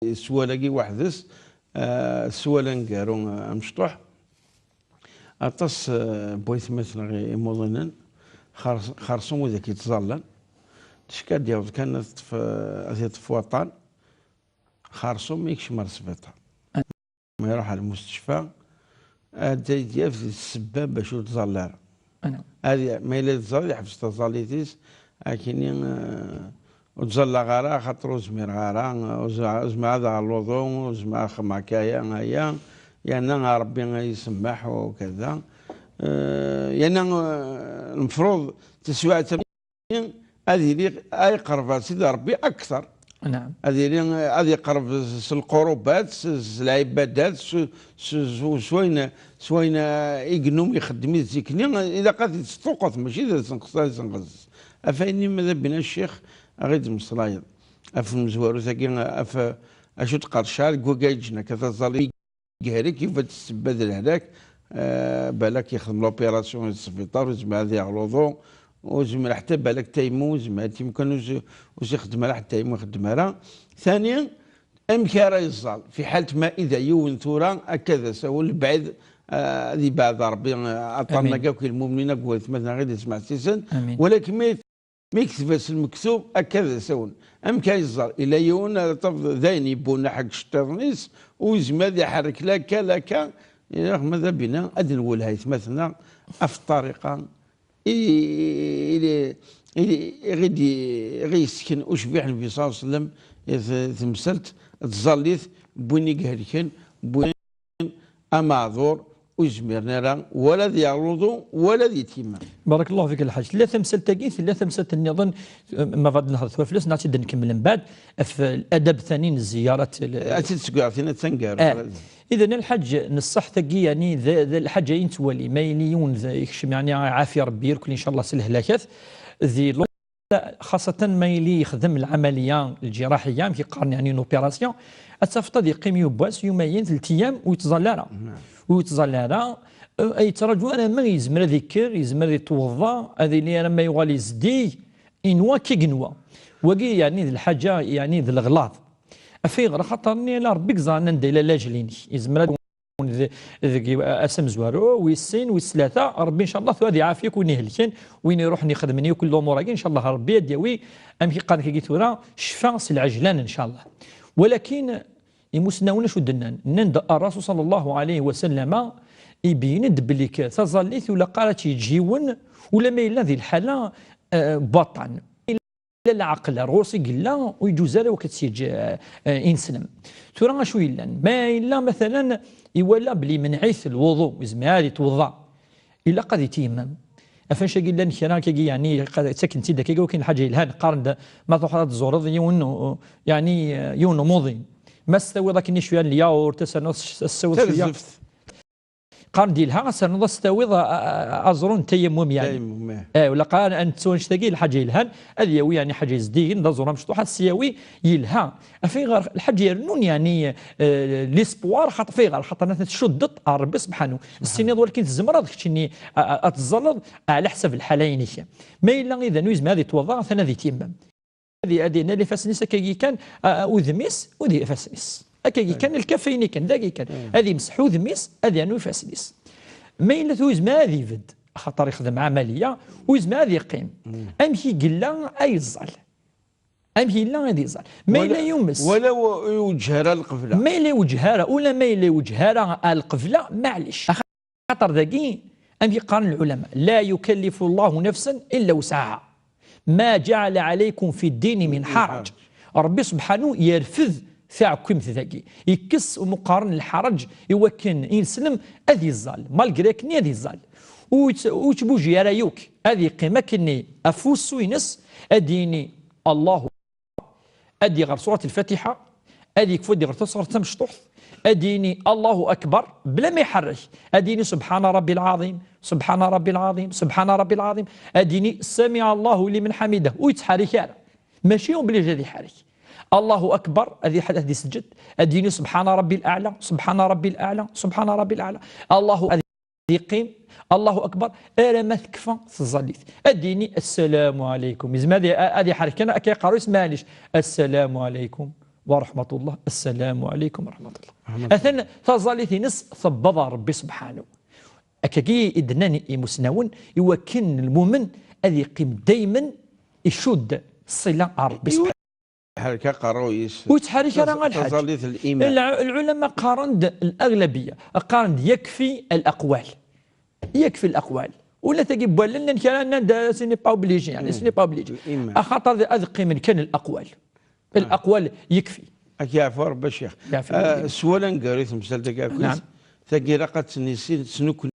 سوالاكي وحدس سوالا نكارو مشطوح اطاس بويث مثلا غي موضنا خرصوم وذاك يتظلل تشكاد ديال كانت في وطن خرصوم يكشف مرسبتها ما يروح على المستشفى ديال في السباب باش يتظلل هذه ما الا تظل يحبس تظليتيس لكن وتزلى غارا خاطر زمير غارا زعما هذا الوضوء زعما خماكايا هيا يعني ربي يسمح وكذا يعني المفروض تسوى هذه اي قرب سيدي ربي اكثر. نعم هذه قرب القربات العبادات سوين يقنوم يخدم يزيكني اذا قد تسوقت ماشي اذا تنقص افاني ماذا بنا الشيخ غير مصلايد اف مزوارو ثاكي اف اشو تقرشال كوكايجنا كتظل كهري كيف تستبدل هذاك بالك يخدم لوبيراسيون السبيطار وزعما هذه على الوضوء وزعما حتى بالك تيمو زعما يمكن يخدم لها حتى يخدم لها. ثانيا امكان يزال في حاله ما اذا يون ثورا هكذا سول بعد هذه بعد ربي عطانا كاع المؤمنين قوات مثلا غير يسمع سيسن ولكن ما يكتبش المكتوب هكذا سون امكان يزال الى يون ذاين يبونا حق الشطرنيس وزعما يحرك لك ماذا بنا هذه الولايه مثلا في الطريقه غير يسكن وشبيح النبي صلى الله عليه وسلم تمثلت تزليت بني كهركن بني اماذور ويزميرنا راه ولا ذي يعرضوا ولا ذي تيمان. بارك الله فيك الحاج. لا تمثل تاكيث لا تمثل نظن ما غادي نهضر فلوس نعطي نكمل من بعد في الادب الثاني الزيارات عطينا تنقار. اذا الحج نصح تاكي يعني الحاجه ينتولي ما يليون يكشم يعني عافيه ربي يركل ان شاء الله سله هلاكات ذي خاصه ما يلي يخدم العمليه الجراحيه كي قارن يعني اوبيراسيون اتفضل يقيم يباس يومين 3 ايام ويتظلل ويتظلل يترجو انا ما يزمر ذكر يزمر يتوضا هذه اللي انا ما يغالي يزدي انوا كي قنوا وكي يعني الحاجه يعني ذي الغلاظ في غير خاطرني لا ربي كزانا ندير لاجليني يزمر اسم زوارو ويسين ويسلاثه ربي ان شاء الله هذه عافيك وين يهلكين وين يروح يخدمني وكل الامور ان شاء الله ربي يديوي ام كي قال كي ثورا شفا العجلان ان شاء الله. ولكن يمسناونا شو دنا نند الرسول صلى الله عليه وسلم يبين بلي تظليت ولا قالت يجيون ولا ما الا ذي الحاله بطن لا العقل روسي قلا ويجوز له وكتسيج انسلم ترى شو الا ما الا مثلا يولى بلي من حيث الوضوء زعما هذه توضا الا قد يتيمم افاش قلنا نكرا كي يعني ساكنتي داك كاين حاجه الهان قارن ما تخرج الزورض يون يعني يون موضين ما استوي ذاك شويه الياور تسنى السوي قارن ديالها سنض استوي ازرون تيمم يعني ولا قال ان تسونش تاكي الحاجه الهان هذه يعني حاجه زدين دا زورا مشطوحه السياوي يلها في غير الحاجه يرنون يعني ليسبوار خاطر في غير خاطر تشدت ربي سبحانه السنين ولكن الزمره داك الشيء اتزلط على حسب الحالين ما الا اذا نوزم هذه توضا ثاني هذه تيمم هذه اللي فاسنيس كي كان وذميس وذي فاسنيس هكا كان الكافيين كان ذاك كان هذه مسحو ذميس هذه انو فاسنيس ما الا توزم هذه فد خاطر يخدم عمليه ويزم هذه يقيم امشي قلا ايزال امشي لا غادي يزال ما الا يمس ولا يوجهها القفله ما الا يوجهها ولا ما الا يوجهها القفله معليش خاطر ذاكي ام يقارن العلماء لا يكلف الله نفسا الا وسعها ما جعل عليكم في الدين من حرج ربي سبحانه يرفض ثاعكم ذاكي يكس ومقارن الحرج يوكن يسلم اذي الزال مالغري كني اذي الزال وتبوجي رايوك هذه قيمه كني افوس وينس اديني الله ادي غير سوره الفاتحه ادي كفودي غير تصغر تمشطوح اديني الله اكبر بلا ما يحرك اديني سبحان ربي العظيم سبحان ربي العظيم سبحان ربي العظيم اديني سمع الله لمن حمده ويتحرك ماشي يوم بلي جادي حرك الله اكبر هذه حدث سجد اديني سبحان ربي الاعلى سبحان ربي الاعلى سبحان ربي الاعلى الله يقيم الله اكبر الا ما تكفى تظليت اديني السلام عليكم زعما هذه حركه انا كيقراو اسمها السلام عليكم ورحمة الله. السلام عليكم ورحمة الله. الله. أثن تظالي نص ثبض ربي سبحانه أكاكي إدناني مسنون يوكن المؤمن أذي يقيم دايما يشد الصلة ربي سبحانه حركة قرويس وتحرك راه الحاج. تظليت الإيمان. العلماء قارند الأغلبية قارند يكفي الأقوال، يكفي الأقوال ولا تجيب لنا كان سيني با اوبليجي يعني سيني با اوبليجي خاطر اذقي من كان الأقوال يكفي. أكي عفوا ربي الشيخ. سؤالا قريت مسألة كاكويس. نعم. تاكي رقت سنوك